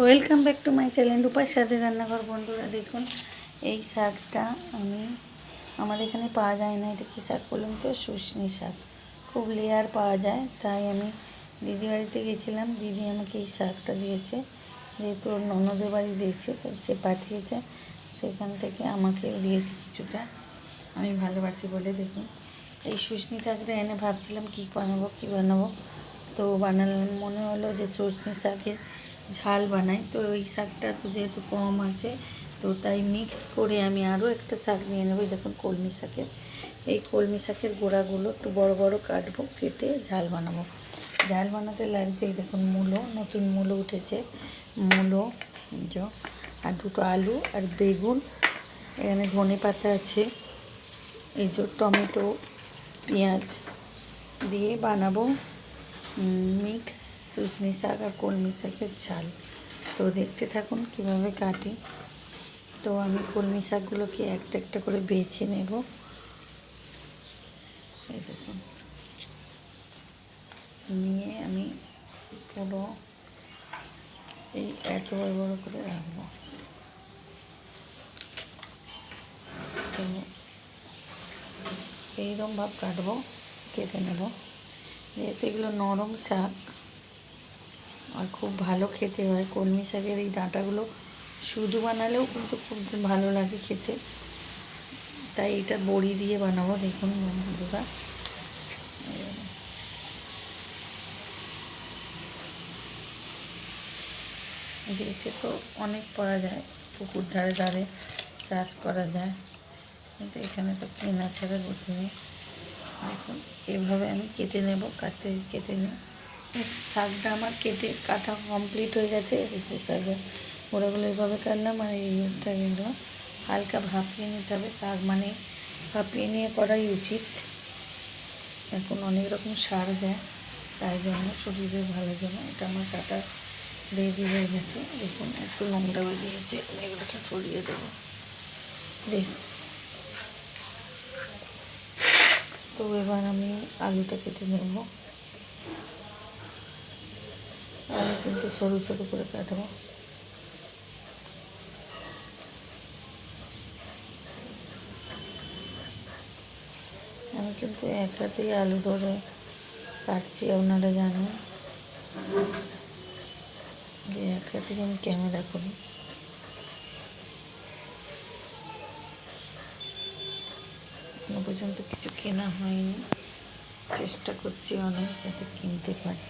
Welcome back to my channel রূপার সাথে রান্নাঘর। বন্ধুরা দেখুন, এই শাকটা আমাদের এখানে পাওয়া যায় না। এটা কী শাক বলুন তো? শুশনি শাক। খুব লেয়ার পাওয়া যায়, তাই আমি দিদি বাড়িতে গেছিলাম। দিদি আমাকে এই শাকটা দিয়েছে, যেহেতু ওর ননদের বাড়ি দিয়েছে, তাই সে পাঠিয়েছে। সেখান থেকে আমাকেও দিয়েছে কিছুটা, আমি ভালোবাসি বলে। দেখুন, এই শুশনি শাকটা এনে ভাবছিলাম কী বানাবো, তো বানালাম। মনে হলো যে শুশনি শাকের ঝাল বানাই। তো ওই শাকটা তো যেহেতু কম আছে, তো তাই মিক্স করে আমি আরও একটা শাক নিয়ে নেবো। দেখুন, কলমি শাকের, এই কলমি শাকের গোড়াগুলো একটু বড় বড় কাটবো, কেটে ঝাল বানাবো। ঝাল বানাতে লাগছে এই দেখুন মূলো, নতুন মূলো উঠেছে, মূলো আর দুটো আলু আর বেগুন, এখানে ধনে পাতা আছে, এই যে টমেটো, পেঁয়াজ দিয়ে বানাবো মিক্স শুশনি শাক আর কলমি শাকের ঝাল। তো দেখতে থাকুন কীভাবে কাটি। তো আমি কলমি শাকগুলোকে একটা একটা করে বেছে নেব। এই দেখুন, নিয়ে আমি পুরো এই এত বড় বড় করে রাখবো। তো এইরকম ভাব কাটবো, কেটে নেব। যেহেতু এগুলো নরম শাক আর খুব ভালো খেতে হয়, কলমি শাকের এই ডাঁটাগুলো শুধু বানালেও কিন্তু খুব ভালো লাগে খেতে, তাই এটা বড়ি দিয়ে বানাবো। দেখুন বন্ধুরা, দেশে তো অনেক পাওয়া যায়, পুকুর ধারে ধারে চাষ করা যায়, কিন্তু এখানে তো কেনা ছাড়া গতি নেই। দেখুন, এভাবে আমি কেটে নেব, কেটে নিই। শাকটা আমার কাটা কমপ্লিট হয়ে গেছে। শাকের গোড়াগুলো এইভাবে কাটলাম, আর এইটা কিন্তু হালকা ভাপিয়ে নিতে হবে। শাক মানে ভাপিয়ে নিয়ে করাই উচিত। এখন অনেক রকম সার দেয়, তাই জন্য শরীরের ভালো জন্য। এটা আমার কাটা রেডি হয়ে গেছে। দেখুন, একটু নোংরা বেরিয়েছে, এগুলোকে সরিয়ে দেবো বেশ। তো এবার আমি আলুটা কেটে নেব। আলু কিন্তু সরু সরু করে কাটবো। আমি কিন্তু এক হাতেই আলু ধরে কাটছি, আপনারা জানেন যে এক হাতে আমি ক্যামেরা করি। এখনো পর্যন্ত কিছু কেনা হয়নি, চেষ্টা করছি অনেক যাতে কিনতে পারি।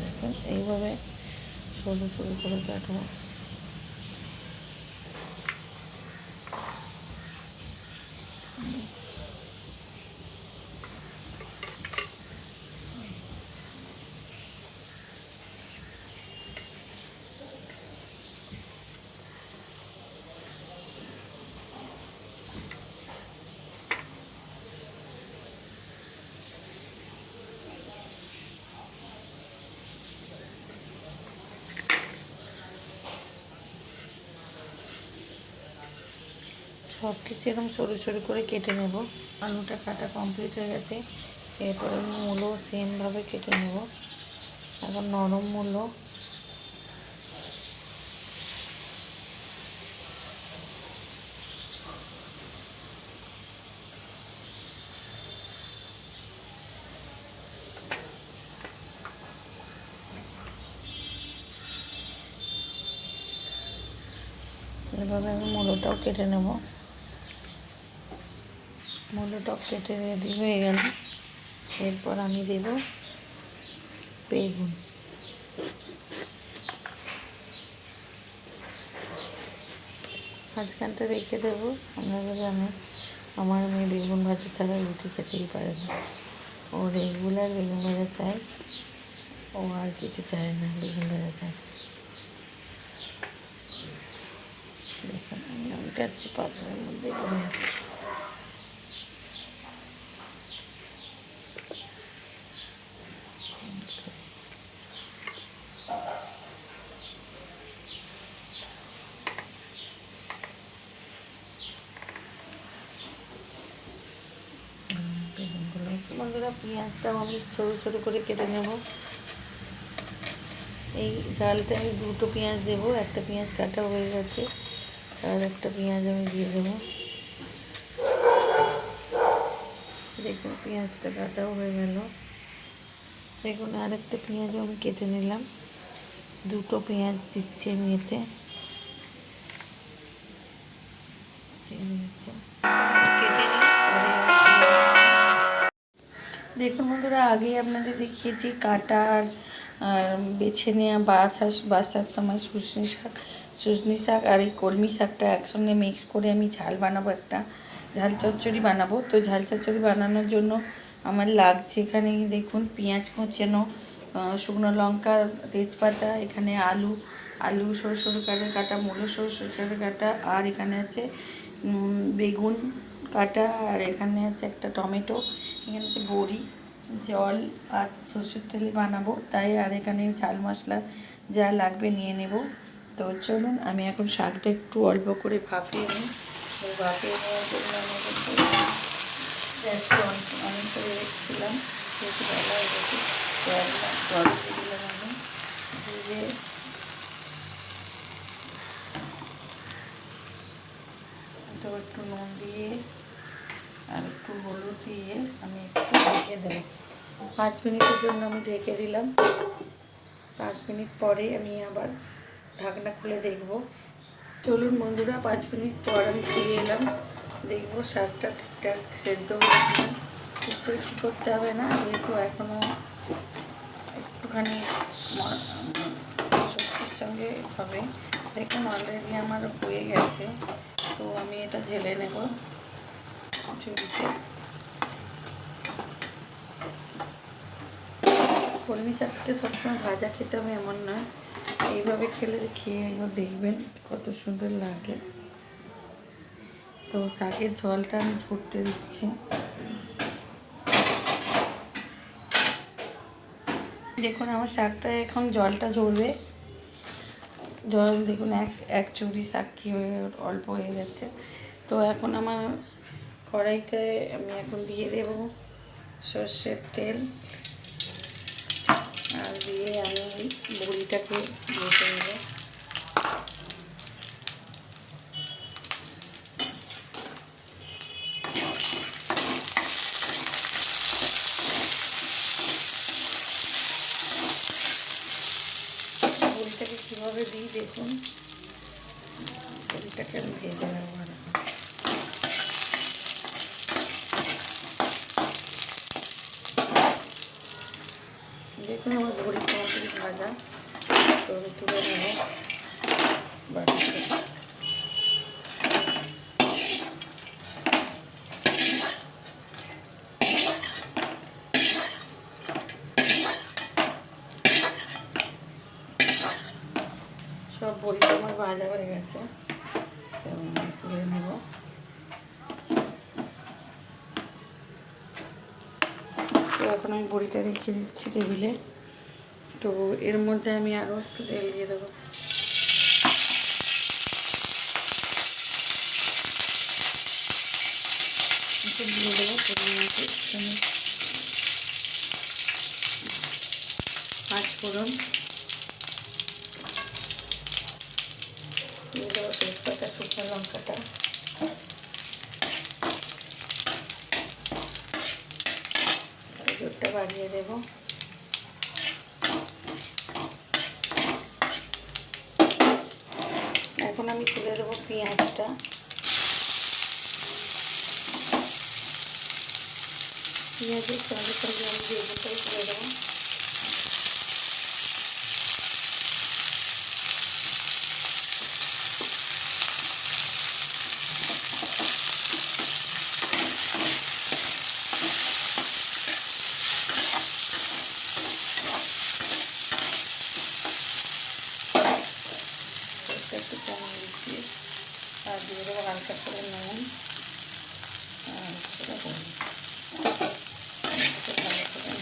দেখুন, এইভাবে সরু সরু করে কাটবো। সব কিছু এরকম সরু সরু করে কেটে নেব। আলুটা কাটা কমপ্লিট হয়ে গেছে। এরপরে মূলো সেমভাবে কেটে নেব। এখন নরম মূলো, এভাবে আমি মূলোটাও কেটে নেব। মূলোটাও কেটে রেডি হয়ে গেল। এরপর আমি দেব বেগুন। মাঝখানটা রেখে দেবো। আপনারা জানেন আমার মেয়ে বেগুন ভাজা ছাড়া রুটি খেতেই পারে না, ও রেগুলার বেগুন ভাজা চায়, ও আর কিছু চায় না, বেগুন ভাজা চায়। দেখুন, আমি উঠাচ্ছি পাত্রের মধ্যে। বন্ধুরা পেঁয়াজটাও আমি সরু সরু করে কেটে নেব। এই ঝালটায় দুটো পেঁয়াজ দেবো, একটা পেঁয়াজ কাটা হয়ে গেছে আর একটা পেঁয়াজ আমি দিয়ে দেবো। দেখুন পেঁয়াজটা কাটাও হয়ে গেল। দেখুন আর একটা পেঁয়াজও আমি কেটে নিলাম, দুটো পেঁয়াজ দিচ্ছি আমি এতে। দেখুন বন্ধুরা আগেই আপনাদের দেখিয়েছি কাটা আর বেছে নেওয়া বাছার সময় শুশনি শাক আর এই কলমি শাকটা একসঙ্গে মিক্স করে আমি ঝাল বানাবো, একটা ঝাল চচ্চড়ি বানাবো। তো ঝাল চচ্চড়ি বানানোর জন্য আমার লাগছে এখানে দেখুন পেঁয়াজ কুচানো, শুকনো লঙ্কা, তেজপাতা, এখানে আলু সরু সরু করে কাটা, মূলো সরু সরু করে কাটা, আর এখানে আছে বেগুন কাটা, আর এখানে আছে একটা টমেটো, এখানে আছে বড়ি, জল আর সরষের তেলে বানাবো তাই। আর এখানে ঝাল মশলা যা লাগবে নিয়ে নেব। তো চলুন আমি এখন শাকটা একটু অল্প করে ভাপিয়ে নিই। ভাপিয়ে নেওয়ার জন্য আমি কিন্তু গ্যাসটা অন করে রেখেছিলাম, যেহেতু বেলা হয়ে গেছে। তো একদম জল দিয়ে দিলাম আমি, দিয়ে তো একটু নুন দিয়ে আর একটু হলুদ দিয়ে আমি একটু ঢেকে দেবো। 5 মিনিটের জন্য আমি ঢেকে দিলাম। 5 মিনিট পরে আমি আবার ঢাকনা খুলে দেখব। চলুন বন্ধুরা 5 মিনিট পর আমি ফিরে এলাম, দেখবো শাকটা ঠিকঠাক সেদ্ধ হয়েছে। খুব বেশি করতে হবে না, যেহেতু এখনও একটুখানি সবজির সঙ্গে হবে। দেখুন অলরেডি আমার হয়ে গেছে। তো আমি এটা ঝেলে নেব ঝুড়িতে। কলমি শাকটা সবসময় ভাজা খেতে হবে এমন নয়, এইভাবে খেয়ে একবার দেখবেন কত সুন্দর লাগে। তো শাকের ঝোলটা আমি ঝরতে দিচ্ছি। দেখুন আমার শাকটা এখন জলটা ঝরবে। জল দেখুন এক চুড়ি শাক কি হয়ে অল্প হয়ে গেছে। তো এখন আমার কড়াইতে আমি এখন দিয়ে দেব সর্ষের তেল, আর দিয়ে আমি বড়িটাকে ভেজে নেব। বড়িটাকে কীভাবে দিই দেখুন, বড়িটাকে আমি ভেজে নেব। দেখুন আমার বড়ি কমপ্লিট ভাজা। তো আমি তুলে নেব বাড়িতে। সব বড়িটা আমার ভাজা হয়ে গেছে, তো আমি তুলে নেব। তো এখন আমি বড়িটা রেখে দিচ্ছি টেবিলে। তো এর মধ্যে আমি আরও একটু তেল দিয়ে দেবো। দিয়ে দেবো পরিমাণে 5 ফোড়ন, দিয়ে দেবো তেজপাতা, শুকনো লঙ্কাটা, জোরটা বাড়িয়ে দেবো। এখন আমি তুলে দেবো পেঁয়াজটা। পেঁয়াজের সঙ্গে সঙ্গে আমি বেগুনটাও তুলে দেবো। একটু কমে দিচ্ছি আর দিয়ে দেবো হালকা করে নুন আর সেটা হলুদ। ভালো করে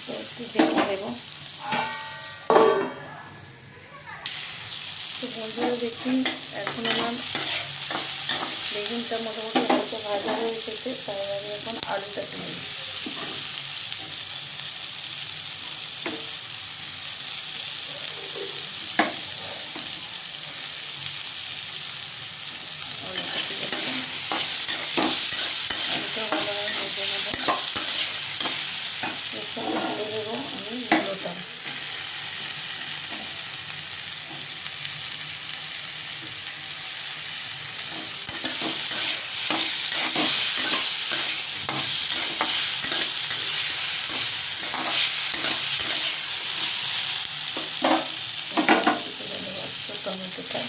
তো একটু ঢেকে দেবো। তো বন্ধুরা দেখুন এখন আমার বেগুনটা মোটামুটি হালকা ভাজা হয়ে এসেছে, তাই আমি এখন আলুটা তুলে দিই। আলুটা ভালোভাবে ভেজে নেব। এর সঙ্গে তুলে দেবো আমি মূলোটা। টমেটোটা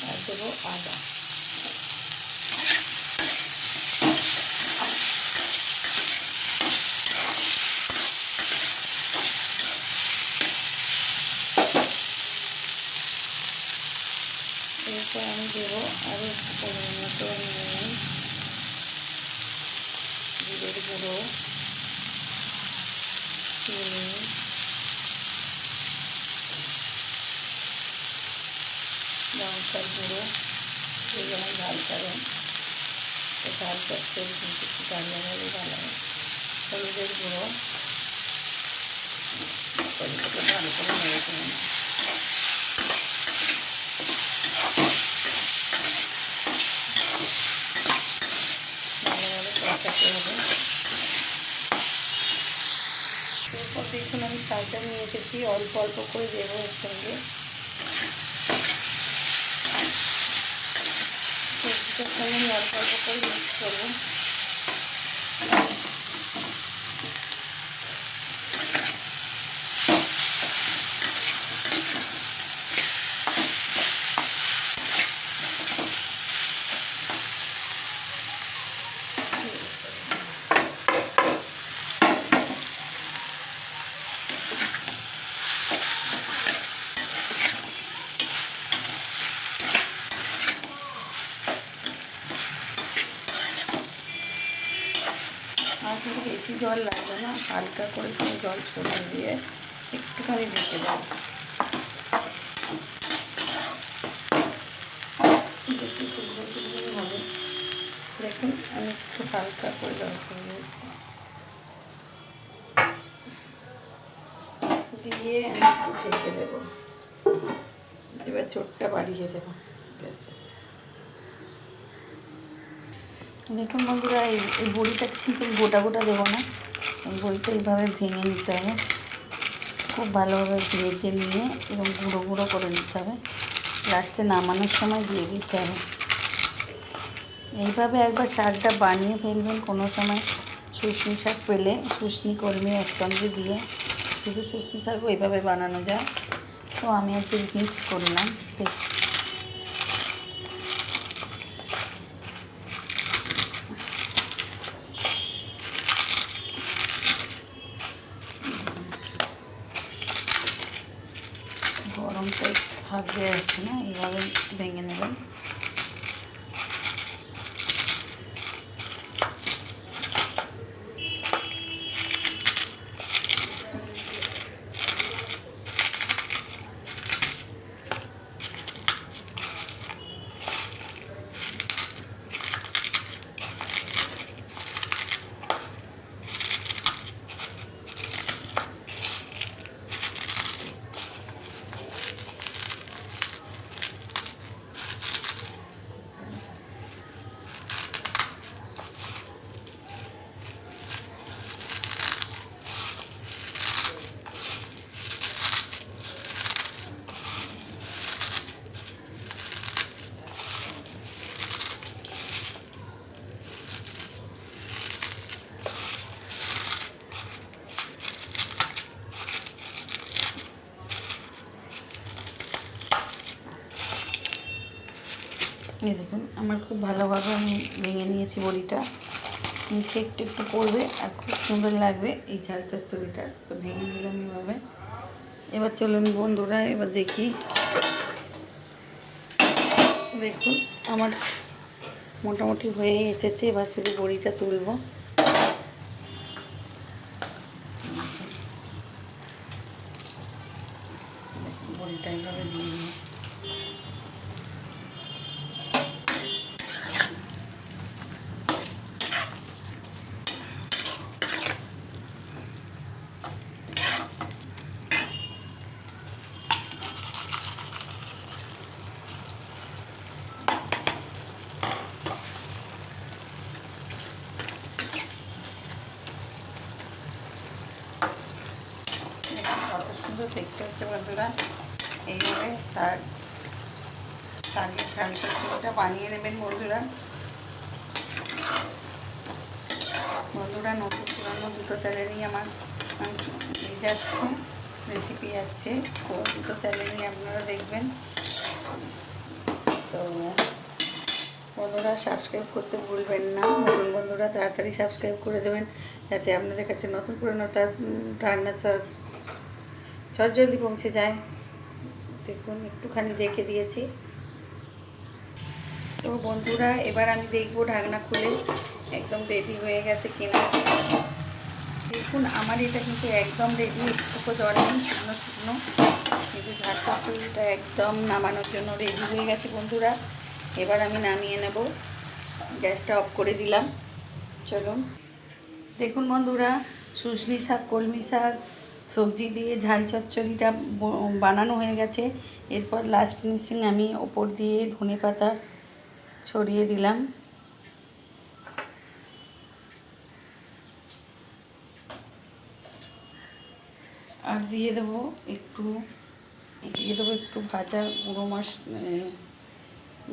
আর দেবো আদা। এরপর আমি দেবো আরও একটু পরিমাণ মতো নুন, জিরের গুঁড়ো, চিনি, লঙ্কার গুঁড়ো, এই যেমন ঝাল খাবেন, তো ঝাল করতে কিন্তু একটু ঝাল লাগালে ভালো হয়। হলুদের গুঁড়ো, এটাকে ভালো করে নেড়ে চেড়ে নেব। ভালোভাবে কষাতে হবে। এরপর দেখুন আমি শাকটা নিয়ে এসেছি, অল্প অল্প করে দেবো এর সঙ্গে। সবজিটার সঙ্গে আমি অল্প অল্প করে মিক্স করবো। আর কিন্তু বেশি জল লাগবে না, হালকা করে একটু জল ছড়িয়ে দিয়ে একটুখানি ঢেকে দেবো। একটু টুকরো টুকরো হবে। দেখুন আমি একটু হালকা করে জল ছড়িয়ে দিচ্ছি, দিয়ে আমি একটু ঢেকে দেবো। এবার ছোটটা বাড়িয়ে দেবো গ্যাসে। দেখুন বন্ধুরা, এই বড়িটা কিন্তু গোটা গোটা দেবো না, এই বড়িটা এইভাবে ভেঙে নিতে হবে, খুব ভালোভাবে ভেজে নিয়ে এবং গুঁড়ো গুঁড়ো করে নিতে হবে, লাস্টে নামানোর সময় দিয়ে দিতে হবে। এইভাবে একবার শাকটা বানিয়ে ফেলবেন, কোনো সময় শুশনি শাক পেলে শুশনি কলমি একসঙ্গে দিয়ে শুধু শুশনি শাকও এইভাবে বানানো যায়। তো আমি একটু মিক্স করলাম। বেশ গরমটা হাত দিয়ে যাচ্ছে না, এইভাবে ভেঙে নেবেন। এই দেখুন আমার খুব ভালোভাবে আমি ভেঙে নিয়েছি বড়িটা, মুখে একটু একটু পড়বে আর খুব সুন্দর লাগবে এই ঝাল চচ্চড়িটা। তো ভেঙে নিলাম এভাবে। এবার চলুন বন্ধুরা, এবার দেখি। দেখুন আমার মোটামুটি হয়ে এসেছে, এবার শুধু বড়িটা তুলব। বড়িটা এইভাবে দিয়ে দিই। সুন্দর দেখতে হচ্ছে বন্ধুরা। এইভাবে শাকের ঝাল চচ্চড়িটা বানিয়ে নেবেন বন্ধুরা। নতুন পুরানো দুটো চ্যানেলই আমার যাচ্ছে, রেসিপি যাচ্ছে, তো দুটো চ্যানেলই আপনারা দেখবেন। তো বন্ধুরা সাবস্ক্রাইব করতে ভুলবেন না, নতুন বন্ধুরা তাড়াতাড়ি সাবস্ক্রাইব করে দেবেন, যাতে আপনাদের কাছে নতুন পুরনো তার রান্না জলদি পৌঁছে যায়। দেখুন একটুখানি রেখে দিয়েছি। তো বন্ধুরা এবার আমি দেখবো ঢাকনা খুলে একদম রেডি হয়ে গেছে কিনা। দেখুন আমার এটা কিন্তু একদম রেডি, একটুকু জল নেই, শুকনো শুকনো, কিন্তু ঝাল চচ্চড়িটা একদম নামানোর জন্য রেডি হয়ে গেছে বন্ধুরা। এবার আমি নামিয়ে নেব, গ্যাসটা অফ করে দিলাম। চলুন দেখুন বন্ধুরা, শুশনি শাক, কলমি শাক সবজি দিয়ে ঝাল চচ্চড়িটা বানানো হয়ে গেছে। এরপর লাস্ট ফিনিশিং আমি ওপর দিয়ে ধনেপাতা ছড়িয়ে দিলাম। আর দিয়ে দেবো একটু ভাজা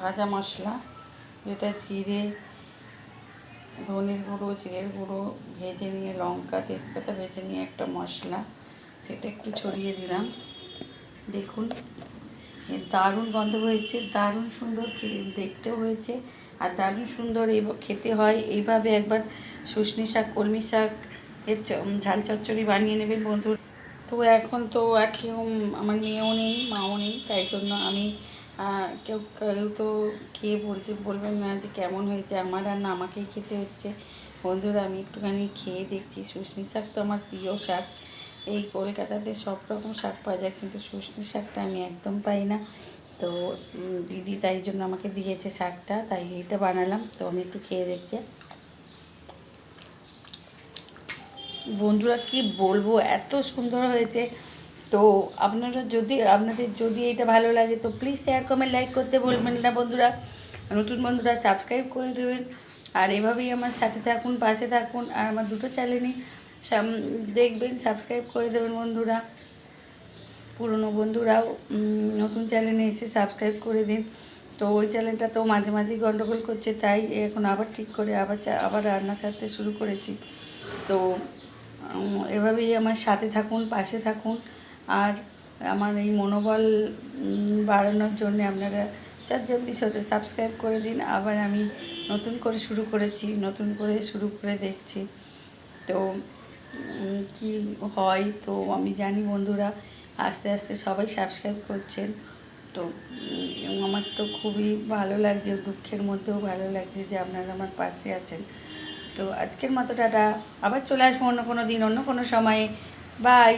ভাজা মশলা, যেটা জিরে, ধনের গুঁড়ো, জিরের গুঁড়ো ভেজে নিয়ে, লঙ্কা তেজপাতা ভেজে নিয়ে একটা মশলা, সেটা একটু ছড়িয়ে দিলাম। দেখুন দারুণ গন্ধ হয়েছে, দারুণ সুন্দর দেখতেও হয়েছে, আর দারুণ সুন্দর খেতে হয়। এইভাবে একবার শুশনি শাক, কলমি শাক এর ঝাল চচ্চড়ি বানিয়ে নেবেন বন্ধু। তো এখন তো আর কেউ, আমার মেয়েও নেই, মাও নেই, তাই জন্য আমি কেউ তো খেয়ে বলবেন না যে কেমন হয়েছে, আমার রান্না আমাকেই খেতে হচ্ছে। বন্ধুরা আমি একটুখানি খেয়ে দেখছি। শুশনি শাক তো আমার প্রিয় শাক। এই কলকাতাতে সব রকম শাক পাওয়া যায়, কিন্তু শুশনি শাকটা আমি একদম পাই না। তো দিদি তাই জন্য আমাকে দিয়েছে শাকটা, তাই এইটা বানালাম। তো আমি একটু খেয়ে দেখছি। বন্ধুরা কি বলবো, এত সুন্দর হয়েছে। তো আপনাদের যদি এটা ভালো লাগে তো প্লিজ শেয়ার, কমেন্ট, লাইক করতে ভুলবেন না বন্ধুরা। নতুন বন্ধুরা সাবস্ক্রাইব করে দেবেন, আর এভাবেই আমার সাথে থাকুন, পাশে থাকুন, আর আমার দুটো চ্যানেলই দেখবেন, সাবস্ক্রাইব করে দেবেন বন্ধুরা। পুরনো বন্ধুরাও নতুন চ্যানেলে এসে সাবস্ক্রাইব করে দিন। তো ওই চ্যানেলটা তো মাঝে মাঝেই গন্ডগোল করছে, তাই এখন আবার ঠিক করে আবার রান্না ছাড়তে শুরু করেছি। তো এভাবেই আমার সাথে থাকুন, পাশে থাকুন, আর আমার এই মনোবল বাড়ানোর জন্য আপনারা জলদি সাবস্ক্রাইব করে দিন। আবার আমি নতুন করে শুরু করে দেখছি। তো কি হয়, তো আমি জানি বন্ধুরা আস্তে আস্তে সবাই সাবস্ক্রাইব করছেন। তো আমার তো খুবই ভালো লাগছে, দুঃখের মধ্যেও ভালো লাগছে যে আপনারা আমার পাশে আছেন। তো আজকের মতো টাটা, আবার চলে আসবো অন্য কোনো দিন, অন্য কোনো সময়ে। বাই।